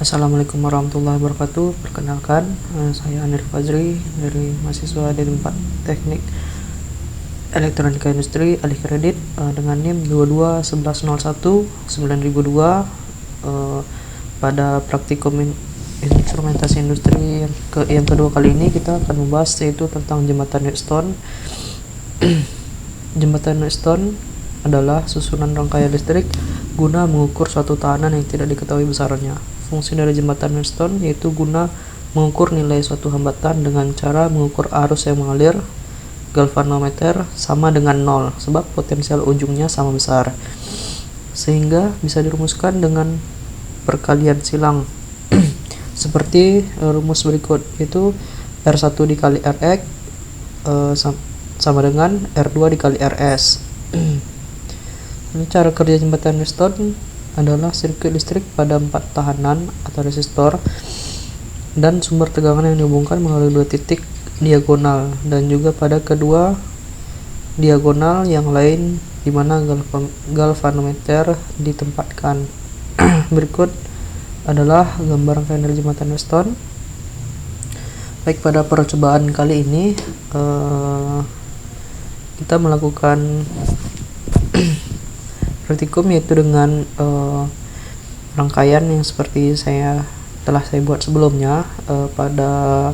Assalamualaikum warahmatullahi wabarakatuh. Perkenalkan, saya Anir Fazri dari mahasiswa di tempat Teknik Elektronika Industri alih kredit dengan NIM 221101-9002 pada praktikum instrumentasi industri yang kedua kali ini kita akan membahas yaitu tentang jembatan Wheatstone. Jembatan Wheatstone adalah susunan rangkaian listrik guna mengukur suatu tahanan yang tidak diketahui besarnya. Fungsi dari jembatan Wheatstone yaitu guna mengukur nilai suatu hambatan dengan cara mengukur arus yang mengalir. Galvanometer sama dengan 0 sebab potensial ujungnya sama besar, sehingga bisa dirumuskan dengan perkalian silang seperti rumus berikut, yaitu R1 dikali Rx sama dengan R2 dikali Rs. Ini cara kerja jembatan Wheatstone adalah sirkuit listrik pada 4 tahanan atau resistor dan sumber tegangan yang dihubungkan melalui 2 titik diagonal dan juga pada kedua diagonal yang lain di mana galvanometer ditempatkan. Berikut adalah gambar rangkaian dari jembatan Wheatstone. Baik, pada percobaan kali ini kita melakukan praktikum yaitu dengan rangkaian yang seperti telah saya buat sebelumnya pada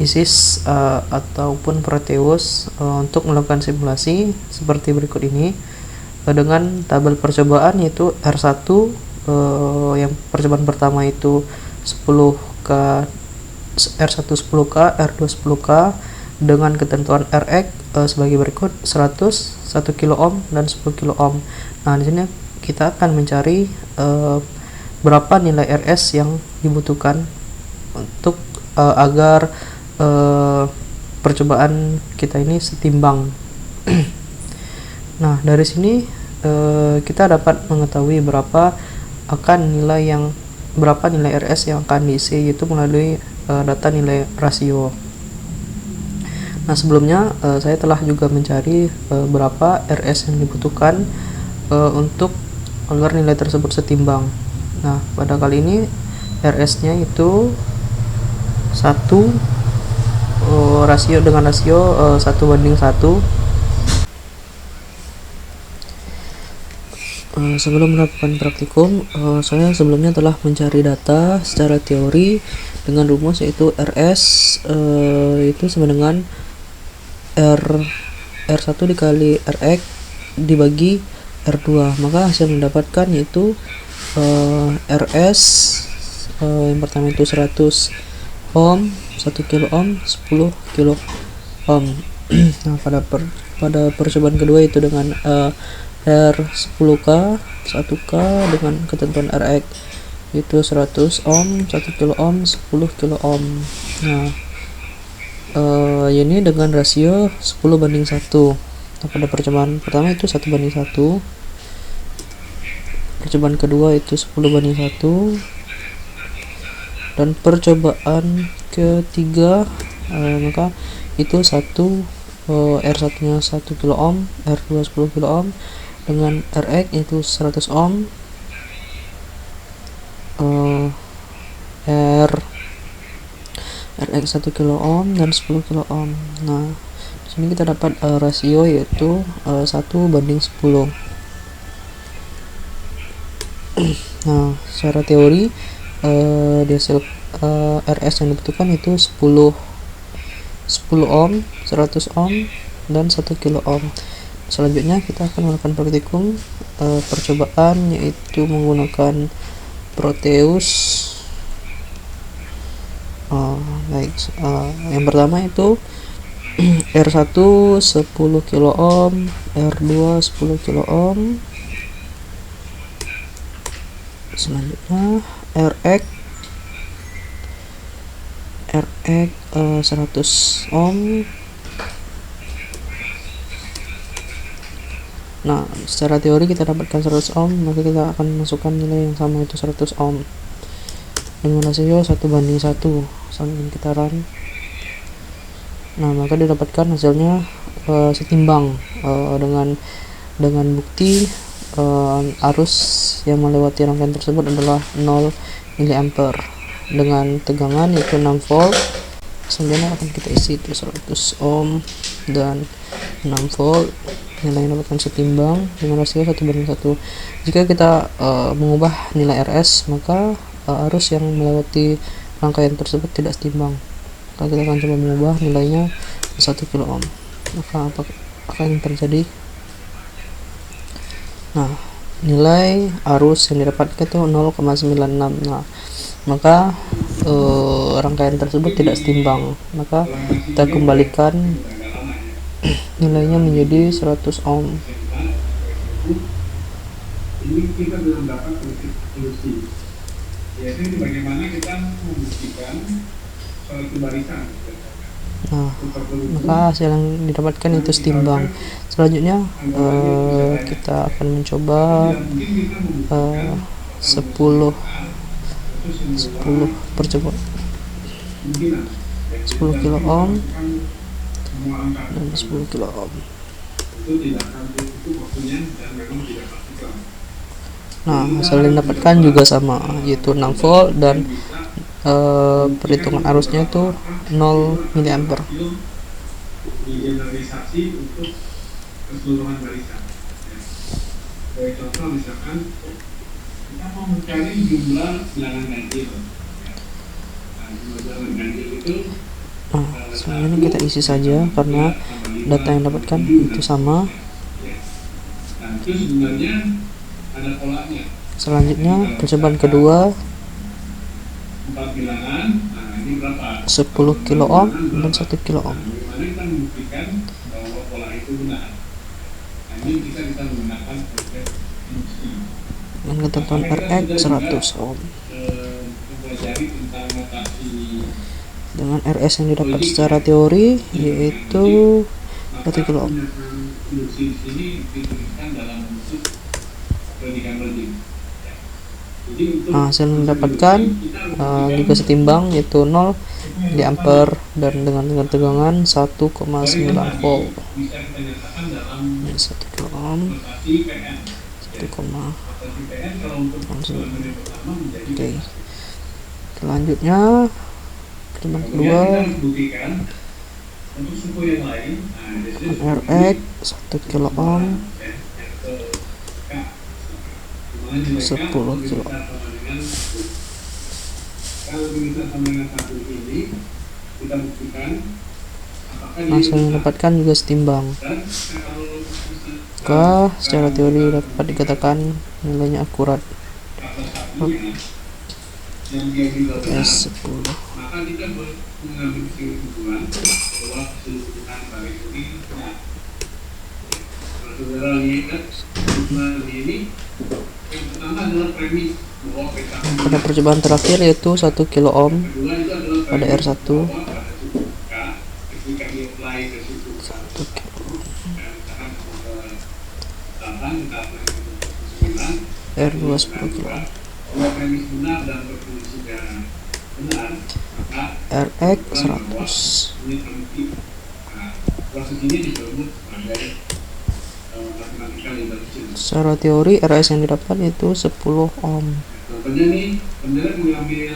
ISIS ataupun Proteus untuk melakukan simulasi seperti berikut ini dengan tabel percobaan yaitu R1 yang percobaan pertama itu 10K R1 10K, R2 10K dengan ketentuan Rx sebagai berikut 100, 1 kilo ohm dan 10 kilo ohm. Nah, di sini kita akan mencari berapa nilai Rs yang dibutuhkan untuk agar percobaan kita ini setimbang. Nah, dari sini kita dapat mengetahui berapa nilai Rs yang akan diisi, yaitu melalui data nilai rasio. Nah, sebelumnya saya telah juga mencari berapa Rs yang dibutuhkan untuk agar nilai tersebut setimbang. Nah, pada kali ini Rs-nya itu 1 rasio 1:1. Sebelum melakukan praktikum, saya sebelumnya telah mencari data secara teori dengan rumus yaitu Rs itu sama dengan R1 dikali Rx dibagi R2, maka hasil mendapatkan yaitu Rs yang pertama itu 100 ohm, 1 kilo ohm, 10 kilo ohm. Nah, pada percobaan kedua itu dengan R10K 1K dengan ketentuan Rx itu 100 ohm, 1 kilo ohm, 10 kilo ohm. Nah, ini dengan rasio 10:1. Nah, pada percobaan pertama itu 1:1, percobaan kedua itu 10:1, dan percobaan ketiga maka itu R1 nya 1 kilo ohm, R2 10 kilo ohm dengan Rx itu 100 ohm, Rx 1 kilo ohm dan 10 kilo ohm. Nah, di sini kita dapat rasio yaitu 1:10. Nah, secara teori di hasil Rs yang dibutuhkan itu 10 ohm, 100 ohm dan 1 kilo ohm. Selanjutnya kita akan melakukan praktikum percobaan yaitu menggunakan Proteus. Yang pertama itu R1 10 kilo ohm, R2 10 kilo ohm. Selanjutnya Rx 100 ohm. Nah, secara teori kita dapatkan 100 ohm, maka kita akan masukkan nilai yang sama itu 100 ohm dengan rasio 1:1 saling kitaran. Nah, maka didapatkan hasilnya setimbang dengan bukti arus yang melewati rangkaian tersebut adalah 0 mA dengan tegangan yaitu 6 volt. Selanjutnya akan kita isi itu 100 ohm dan 6 volt. Nilai yang dapatkan setimbang dengan rasio 1:1. Jika kita mengubah nilai RS, maka arus yang melewati rangkaian tersebut tidak setimbang. Maka kita akan coba mengubah nilainya 1 kilo ohm. Maka apa yang terjadi? Nah, nilai arus yang didapatkan itu 0,96. Nah, maka rangkaian tersebut tidak setimbang. Maka kita kembalikan nilainya menjadi 100 ohm. Ini kita belum dapat solusi. Yaitu bagaimana kita membuktikan suatu barisan. Nah, maka hasil yang didapatkan itu setimbang. Selanjutnya kita akan mencoba 10 percoba 10 kilo ohm dan 10 kilo ohm. Nah, hasil yang didapatkan juga sama, yaitu 6 volt dan perhitungan arusnya itu 0 mA. Generalisasi untuk keseluruhan barisan. Sebagai contoh misalkan kita mau mencari jumlah bilangan ganjil. Jumlah bilangan ganjil itu selanjutnya kita isi saja karena data yang dapatkan itu sama. Itu sebenarnya ada polanya. Selanjutnya percobaan kedua 4 bilangan, nah ini berapa? 10 kilo ohm dan 1 kilo ohm. Bagaimana kita membuktikan bahwa pola itu benar? Nah, ini kita bisa menggunakan proses induksi. Dengan ketentuan RX 100 ohm. Mempelajari tentang notasi Dengan RS yang didapat secara teori yaitu 1 kilo ohm. Induksi ini dituliskan dalam bentuk predikat merging. Nah, hasil yang didapatkan juga setimbang yaitu 0 mA dan dengan tegangan 1,9 volt. 1 kilo ohm 1,9. Oke. Selanjutnya percobaan kedua RX 1 kilo ohm 10 kilo. Hasil yang didapatkan juga setimbang. Maka secara teori dapat dikatakan nilainya akurat. S10. Maka kita mengambil kesimpulan bahwa keseluruhan baris ini benar. Saudara lihat ini yang pertama adalah premis bahwa PKP. Pada percobaan terakhir yaitu 1 kilo ohm pada R1. 1 kilo. R2 10 kilo ohm. RX 100. Secara teori RS yang didapat itu 10 ohm. Contohnya nih, pendengar mengambil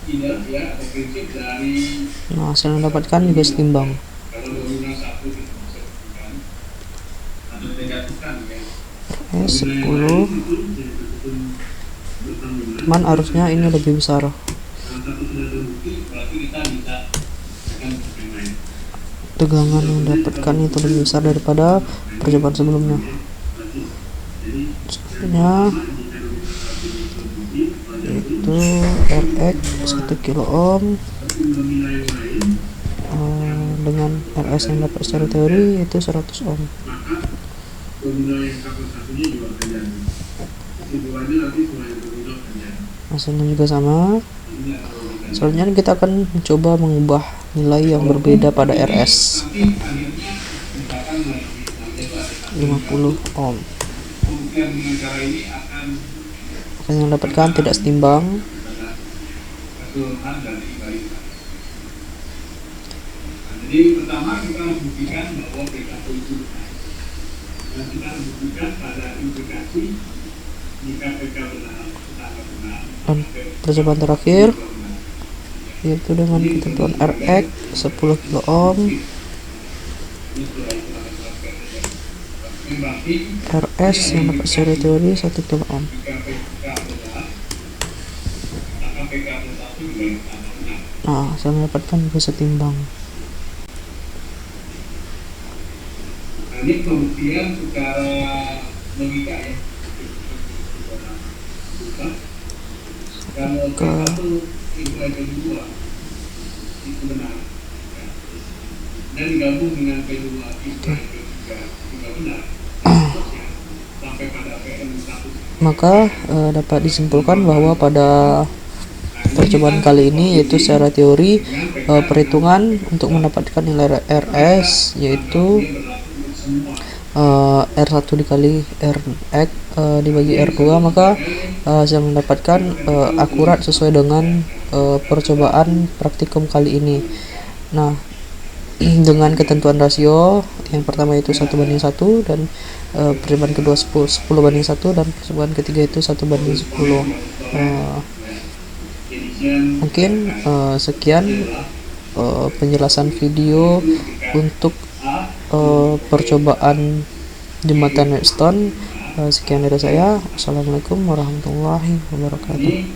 ide ya atau prinsip dari. Nah, hasil yang didapatkan juga setimbang. Kalau dominan 1 kita bisa tentukan atau dijatuhkan ya. RS 10. Cuman arusnya ini lebih besar. Tegangan yang didapatkan itu lebih besar daripada percobaan sebelumnya. Selanjutnya itu RX 1 kilo ohm dengan RS yang dapat secara teori itu 100 ohm. Hasilnya juga sama. Selanjutnya kita akan mencoba mengubah nilai yang berbeda pada RS 50 ohm. Maka yang dapatkan tidak setimbang. Jadi pertama kita buktikan bahwa PKP itu Dan kita buktikan pada implikasi jika PK benar, tetangga benar, Dan percobaan terakhir yaitu dengan ketentuan Rx 10 kilo ohm, Rs yang dapat secara teori 1 kilo ohm. Nah, saya mendapatkan juga setimbang. Ini pembuktian secara logika ya. Kalau P1 imply P2 itu benar, ya. Dan digabung dengan P2 imply P3 juga benar, ya. Sampai pada PM1. Maka dapat disimpulkan bahwa pada percobaan kali ini yaitu secara teori perhitungan untuk mendapatkan nilai Rs yaitu R1 dikali Rx dibagi R2, maka saya mendapatkan akurat sesuai dengan percobaan praktikum kali ini. Nah, dengan ketentuan rasio yang pertama itu 1:1 dan percobaan kedua 10:1 dan percobaan ketiga itu 1:10. Mungkin sekian penjelasan video untuk percobaan jembatan Whetstone. Sekian dari saya. Assalamualaikum warahmatullahi wabarakatuh.